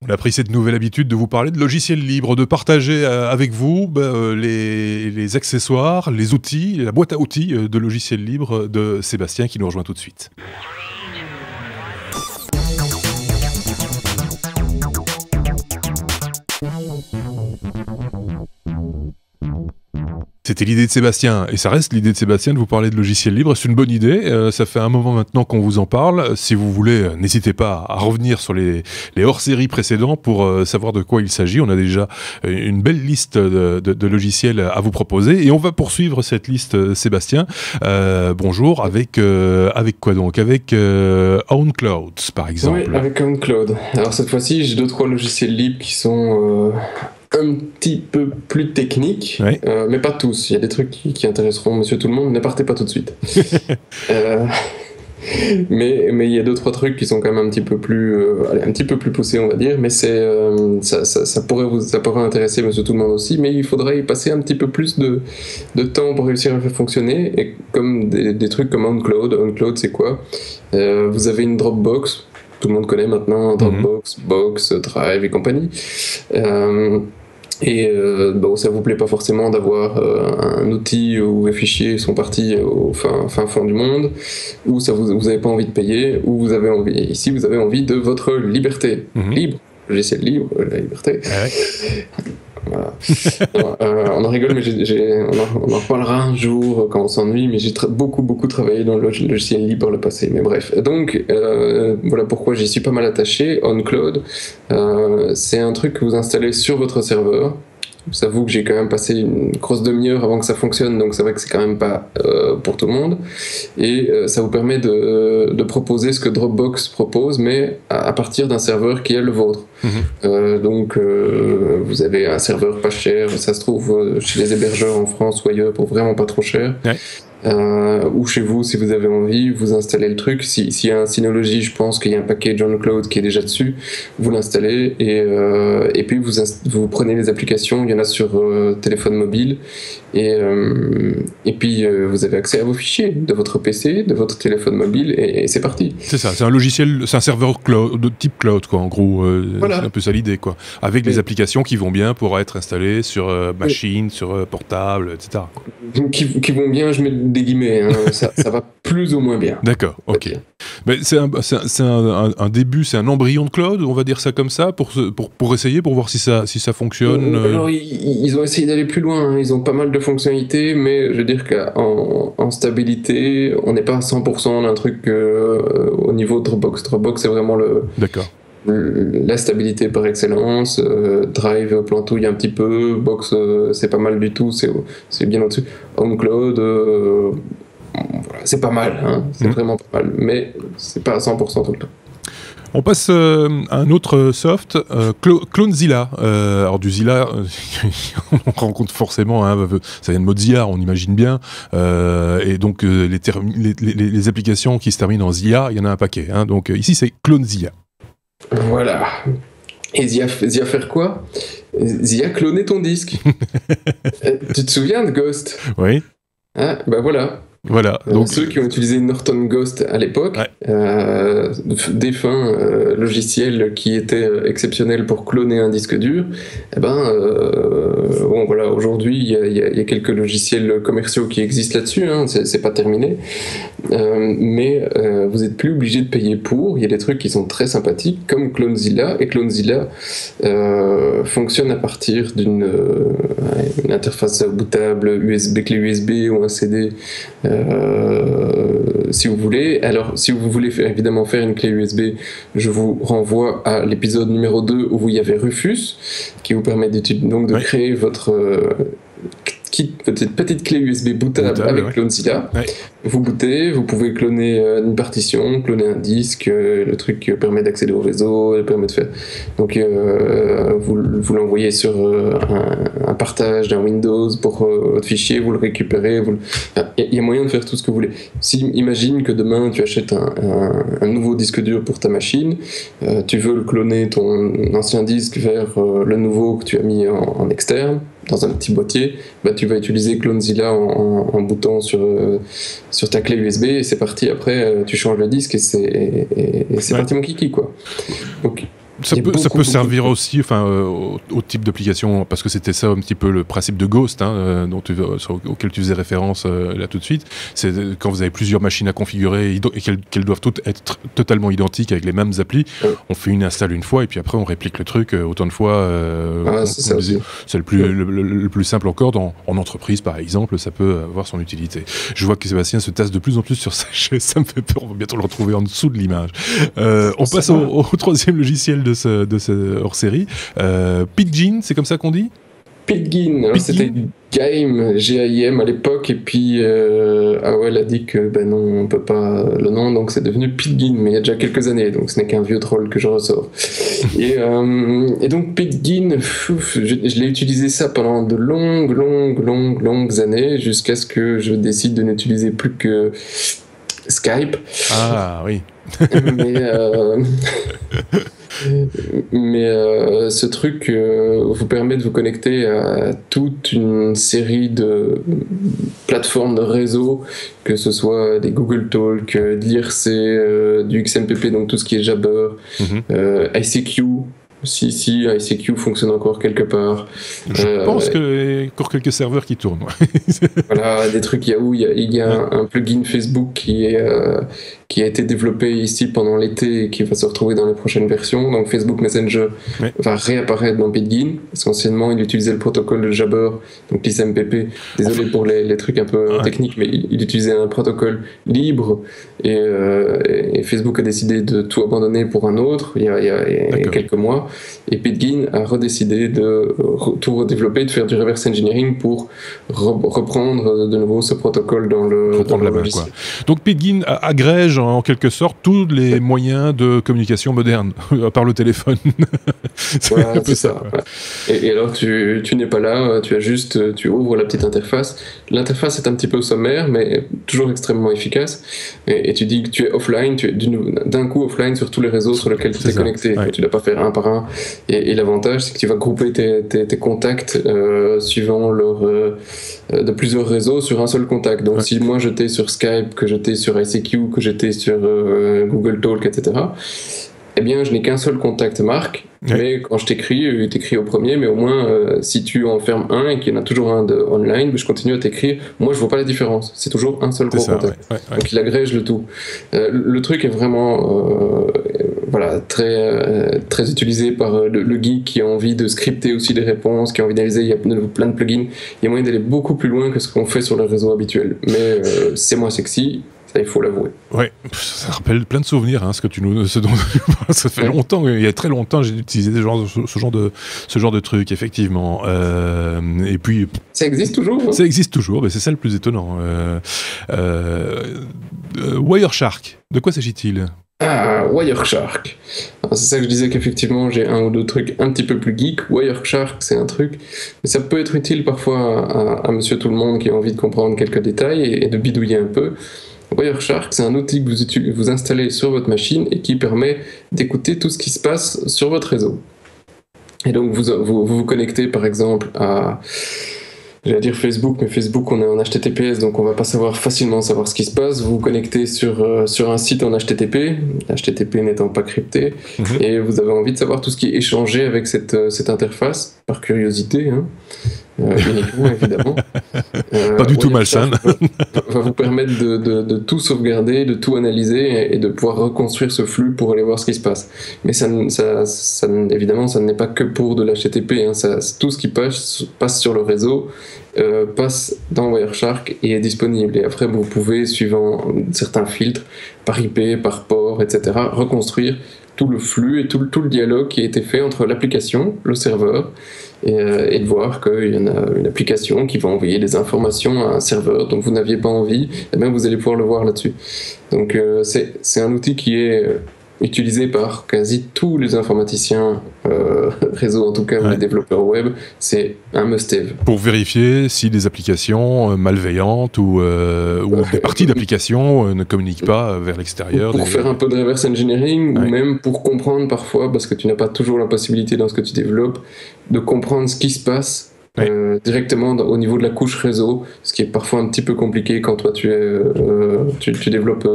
On a pris cette nouvelle habitude de vous parler de logiciels libres, de partager avec vous les accessoires, les outils, la boîte à outils de logiciels libres de Sébastien qui nous rejoint tout de suite. C'était l'idée de Sébastien, et ça reste l'idée de Sébastien de vous parler de logiciels libres. C'est une bonne idée, ça fait un moment maintenant qu'on vous en parle. Si vous voulez, n'hésitez pas à revenir sur les hors-séries précédents pour savoir de quoi il s'agit. On a déjà une belle liste de logiciels à vous proposer, et on va poursuivre cette liste, Sébastien. Bonjour, avec quoi donc? Avec OwnCloud, par exemple. Oui, avec OwnCloud. Alors cette fois-ci, j'ai 2-3 logiciels libres qui sont un petit peu plus techniques, Ouais. mais pas tous. Il y a des trucs qui intéresseront monsieur tout le monde, ne partez pas tout de suite. Mais il y a 2-3 trucs qui sont quand même un petit peu plus poussés, on va dire, mais ça pourrait intéresser monsieur tout le monde aussi, mais il faudrait y passer un petit peu plus de temps pour réussir à faire fonctionner, et comme des trucs comme OwnCloud. OwnCloud, c'est quoi? Vous avez une Dropbox, tout le monde connaît maintenant Dropbox, Box, Drive et compagnie. Bon, ça vous plaît pas forcément d'avoir un outil où les fichiers sont partis au fin fond du monde, ou ça vous avez pas envie de payer, ou vous avez envie de votre liberté libre, logiciel libre, la liberté. Ah ouais. Voilà. On en rigole, mais on en reparlera un jour quand on s'ennuie, mais j'ai beaucoup travaillé dans le logiciel libre par le passé. Mais bref, donc voilà pourquoi j'y suis pas mal attaché. OwnCloud, c'est un truc que vous installez sur votre serveur. J'avoue que j'ai quand même passé une grosse demi-heure avant que ça fonctionne, donc c'est vrai que c'est quand même pas pour tout le monde. Et ça vous permet de proposer ce que Dropbox propose, mais à partir d'un serveur qui est le vôtre. Donc vous avez un serveur pas cher, ça se trouve chez les hébergeurs en France ou ailleurs pour vraiment pas trop cher. Ouais. Ou chez vous, si vous avez envie, vous installez le truc. S'il y a un Synology, je pense qu'il y a un package OwnCloud qui est déjà dessus, vous l'installez et puis vous prenez les applications, il y en a sur téléphone mobile, et puis vous avez accès à vos fichiers de votre PC, de votre téléphone mobile, et c'est parti. C'est ça, c'est un logiciel, c'est un serveur cloud, de type cloud, quoi, en gros. Voilà. C'est un peu ça l'idée, quoi. Avec des applications qui vont bien pour être installées sur machine, sur portable, etc. Qui vont bien, je mets des guillemets, hein. ça va plus ou moins bien. D'accord, ok. Mais c'est un début, c'est un embryon de cloud, on va dire ça comme ça, pour essayer, pour voir si ça fonctionne. Alors, ils ont essayé d'aller plus loin, hein. Ils ont pas mal de fonctionnalités, mais je veux dire qu'en stabilité, on n'est pas à 100% d'un truc au niveau de Dropbox. Dropbox, c'est vraiment D'accord. La stabilité par excellence. Drive plantouille un petit peu, Box c'est pas mal du tout, c'est bien au-dessus. OwnCloud, voilà, c'est pas mal, hein. C'est vraiment pas mal, mais c'est pas à 100% tout le temps. On passe à un autre soft, Clonezilla. Alors du Zilla, on rencontre forcément, hein, ça vient de Mozilla, on imagine bien, et donc les applications qui se terminent en Zilla, il y en a un paquet, hein. Donc ici c'est Clonezilla. Voilà. Et Zia faire quoi? Zia cloner ton disque. Tu te souviens de Ghost? Oui. Ah, bah voilà. Voilà. Donc, ceux qui ont utilisé Norton Ghost à l'époque, ouais. Défunt logiciel qui était exceptionnel pour cloner un disque dur, bon voilà, aujourd'hui il y a quelques logiciels commerciaux qui existent là-dessus, hein, c'est pas terminé, mais vous n'êtes plus obligé de payer pour. Il y a des trucs qui sont très sympathiques comme Clonezilla, et Clonezilla fonctionne à partir d'une interface bootable clé USB ou un CD. Si vous voulez. Alors, si vous voulez évidemment faire une clé USB, je vous renvoie à l'épisode numéro 2 où il y avait Rufus, qui vous permet donc de créer votre petite clé USB bootable avec Clonezilla. Ouais. Vous bootez, vous pouvez cloner une partition, cloner un disque, le truc permet d'accéder au réseau, permet de faire. Donc vous l'envoyez sur un partage d'un Windows pour votre fichier, vous le récupérez. Il y a moyen de faire tout ce que vous voulez. Imagine que demain tu achètes un nouveau disque dur pour ta machine, tu veux le cloner ton ancien disque vers le nouveau que tu as mis en externe, dans un petit boîtier, tu vas utiliser Clonezilla en bootant sur ta clé USB, et c'est parti. Après tu changes le disque et c'est parti mon kiki, quoi. Ça peut servir aussi, enfin, au type d'application, parce que c'était ça un petit peu le principe de Ghost, hein, auquel tu faisais référence là tout de suite. C'est quand vous avez plusieurs machines à configurer et qu'elles doivent toutes être totalement identiques avec les mêmes applis. On fait une install une fois et puis après on réplique le truc autant de fois. C'est le plus simple encore en entreprise, par exemple, ça peut avoir son utilité. Je vois que Sébastien se tasse de plus en plus sur sa chaise, ça me fait peur, on va bientôt le retrouver en dessous de l'image. On passe au troisième logiciel de ce hors-série. Pidgin, c'est comme ça qu'on dit? Pidgin, c'était Gaim, G-A-I-M à l'époque, et puis AOL a dit que ben non, on peut pas le nom, donc c'est devenu Pidgin, mais il y a déjà quelques années, donc ce n'est qu'un vieux troll que je ressors. Et donc Pidgin, je l'ai utilisé ça pendant de longues années, jusqu'à ce que je décide de n'utiliser plus que Skype. Ah oui. Mais ce truc vous permet de vous connecter à toute une série de plateformes de réseau, que ce soit des Google Talk, de l'IRC, du XMPP, donc tout ce qui est Jabber, ICQ. Si ICQ fonctionne encore quelque part. Je pense qu'il y a encore quelques serveurs qui tournent. Voilà, des trucs Yahoo. Il y a un plugin Facebook qui a été développé ici pendant l'été et qui va se retrouver dans les prochaines versions. Donc Facebook Messenger va réapparaître dans Pidgin. Parce qu'anciennement, il utilisait le protocole de Jabber, donc l'XMPP. Désolé pour les trucs un peu techniques, mais il utilisait un protocole libre et Facebook a décidé de tout abandonner pour un autre il y a quelques mois. Et Pidgin a redécidé de tout redévelopper, de faire du reverse engineering pour reprendre de nouveau ce protocole dans le logiciel. Donc Pidgin agrège en quelque sorte tous les moyens de communication modernes, à part le téléphone. C'est ça. Et alors tu n'es pas là, tu ouvres la petite interface. L'interface est un petit peu sommaire, mais toujours extrêmement efficace. Et tu dis que tu es offline, tu es d'un coup offline sur tous les réseaux sur lesquels tu es connecté. Ouais. Tu ne dois pas faire un par un. Et l'avantage, c'est que tu vas grouper tes contacts suivant de plusieurs réseaux sur un seul contact. Donc si moi j'étais sur Skype, que j'étais sur ICQ, que j'étais sur Google Talk, etc., eh bien je n'ai qu'un seul contact Marc. Mais quand je t'écris au premier, mais au moins si tu en fermes un et qu'il y en a toujours un de online, je continue à t'écrire. Moi je vois pas la différence, c'est toujours un seul gros contact. Donc il agrège le tout. Le truc est vraiment très utilisé par le geek qui a envie de scripter aussi des réponses, qui a envie d'analyser. Il y a plein de plugins. Il y a moyen d'aller beaucoup plus loin que ce qu'on fait sur le réseau habituel. Mais c'est moins sexy. Il faut l'avouer. Ouais, ça rappelle plein de souvenirs, hein, ce dont ça fait longtemps, il y a très longtemps, j'ai utilisé ce genre de truc, effectivement. Et puis ça existe toujours. Hein. Ça existe toujours, mais c'est ça le plus étonnant. Wireshark, de quoi s'agit-il ? Wireshark. C'est ça que je disais qu'effectivement j'ai un ou deux trucs un petit peu plus geek. Wireshark, c'est un truc, mais ça peut être utile parfois à monsieur tout le monde qui a envie de comprendre quelques détails et de bidouiller un peu. Wireshark, c'est un outil que vous installez sur votre machine et qui permet d'écouter tout ce qui se passe sur votre réseau. Et donc vous connectez par exemple à, j'allais dire Facebook, mais Facebook on est en HTTPS, donc on va pas facilement savoir ce qui se passe. Vous vous connectez sur un site en HTTP n'étant pas crypté, et vous avez envie de savoir tout ce qui est échangé avec cette interface, par curiosité, hein. Uniquement évidemment. Pas du tout malsain. Va vous permettre de tout sauvegarder, de tout analyser et de pouvoir reconstruire ce flux pour aller voir ce qui se passe. Mais évidemment, ça n'est pas que pour de l'HTTP. Hein. Tout ce qui passe sur le réseau passe dans Wireshark et est disponible. Et après, vous pouvez, suivant certains filtres, par IP, par port, etc., reconstruire tout le flux et tout le dialogue qui a été fait entre l'application, le serveur, et de voir qu'il y en a une application qui va envoyer des informations à un serveur dont vous n'aviez pas envie, et bien vous allez pouvoir le voir là-dessus. Donc c'est un outil qui est utilisé par quasi tous les informaticiens réseau, en tout cas, ou les développeurs web. C'est un must-have. Pour vérifier si des applications malveillantes ou des parties d'applications ne communiquent pas vers l'extérieur. Pour faire un peu de reverse engineering, ou même pour comprendre parfois, parce que tu n'as pas toujours la possibilité dans ce que tu développes, de comprendre ce qui se passe directement au niveau de la couche réseau, ce qui est parfois un petit peu compliqué quand toi tu développes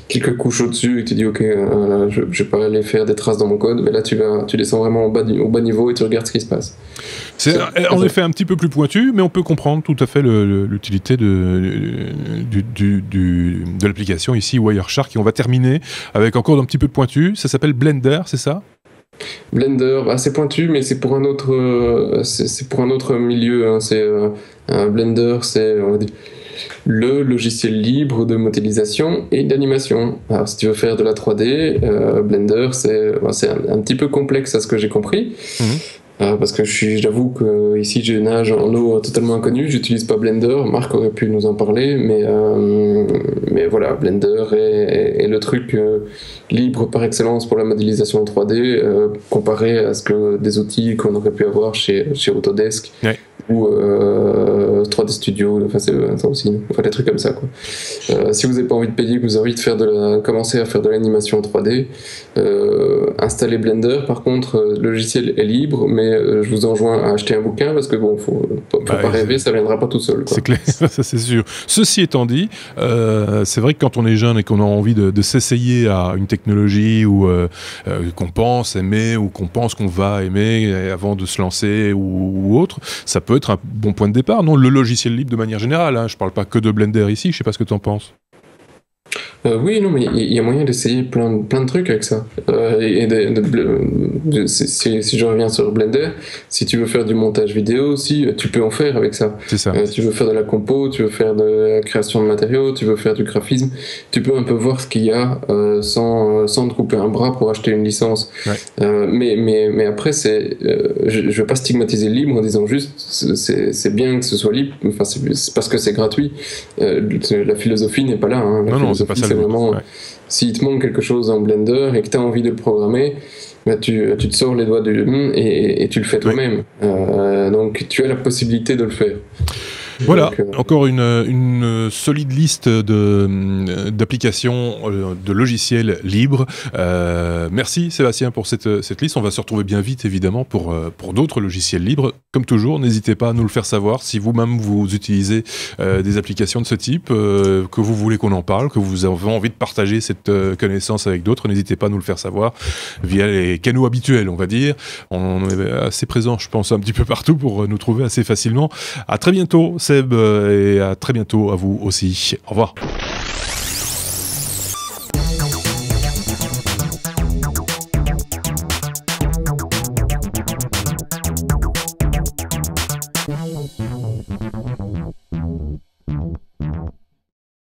quelques couches au-dessus et que tu dis ok, je vais pas aller faire des traces dans mon code, mais là tu descends vraiment au bas niveau et tu regardes ce qui se passe. C'est en effet un petit peu plus pointu, mais on peut comprendre tout à fait l'utilité de l'application ici, Wireshark, et on va terminer avec encore un petit peu de pointu. Ça s'appelle Blender, c'est ça? Blender, c'est pointu, mais c'est pour un autre milieu. Hein. Blender, c'est le logiciel libre de modélisation et d'animation. Alors, si tu veux faire de la 3D, Blender, c'est un petit peu complexe à ce que j'ai compris. Parce que j'avoue que ici je nage en eau totalement inconnue, j'utilise pas Blender, Marc aurait pu nous en parler, mais voilà, Blender est le truc libre par excellence pour la modélisation en 3D, comparé à ce que des outils qu'on aurait pu avoir chez Autodesk. Ouais. Ou 3D Studio, enfin c'est ça aussi, enfin des trucs comme ça quoi. Si vous n'avez pas envie de payer, que vous avez envie de commencer à faire de l'animation en 3D, installez Blender. Par contre, le logiciel est libre, mais je vous enjoins à acheter un bouquin parce que bon, faut pas rêver, ça viendra pas tout seul. C'est clair, ça c'est sûr. Ceci étant dit, c'est vrai que quand on est jeune et qu'on a envie de s'essayer à une technologie ou qu'on pense aimer ou qu'on pense qu'on va aimer avant de se lancer ou autre, ça peut être un bon point de départ, non? Le logiciel libre de manière générale, hein. Je parle pas que de Blender ici, je sais pas ce que tu en penses. Oui, non, mais il y a moyen d'essayer plein de trucs avec ça. Si je reviens sur Blender, si tu veux faire du montage vidéo aussi, tu peux en faire avec ça. C'est ça. Tu veux faire de la compo, tu veux faire de la création de matériaux, tu veux faire du graphisme, tu peux un peu voir ce qu'il y a sans te couper un bras pour acheter une licence. Ouais. Mais après, je veux pas stigmatiser le libre en disant juste c'est bien que ce soit libre, enfin, c'est parce que c'est gratuit. La philosophie n'est pas là. Hein. Non, c'est pas ça. C'est vraiment, s'il te manque quelque chose en Blender et que tu as envie de le programmer, bah tu te sors les doigts et tu le fais toi-même. Donc tu as la possibilité de le faire. Voilà, donc, encore une solide liste d'applications, de logiciels libres. Merci Sébastien pour cette liste. On va se retrouver bien vite évidemment pour d'autres logiciels libres. Comme toujours, n'hésitez pas à nous le faire savoir si vous-même vous utilisez des applications de ce type, que vous voulez qu'on en parle, que vous avez envie de partager cette connaissance avec d'autres. N'hésitez pas à nous le faire savoir via les canaux habituels, on va dire. On est assez présent, je pense, un petit peu partout pour nous trouver assez facilement. À très bientôt. Et à très bientôt à vous aussi. Au revoir.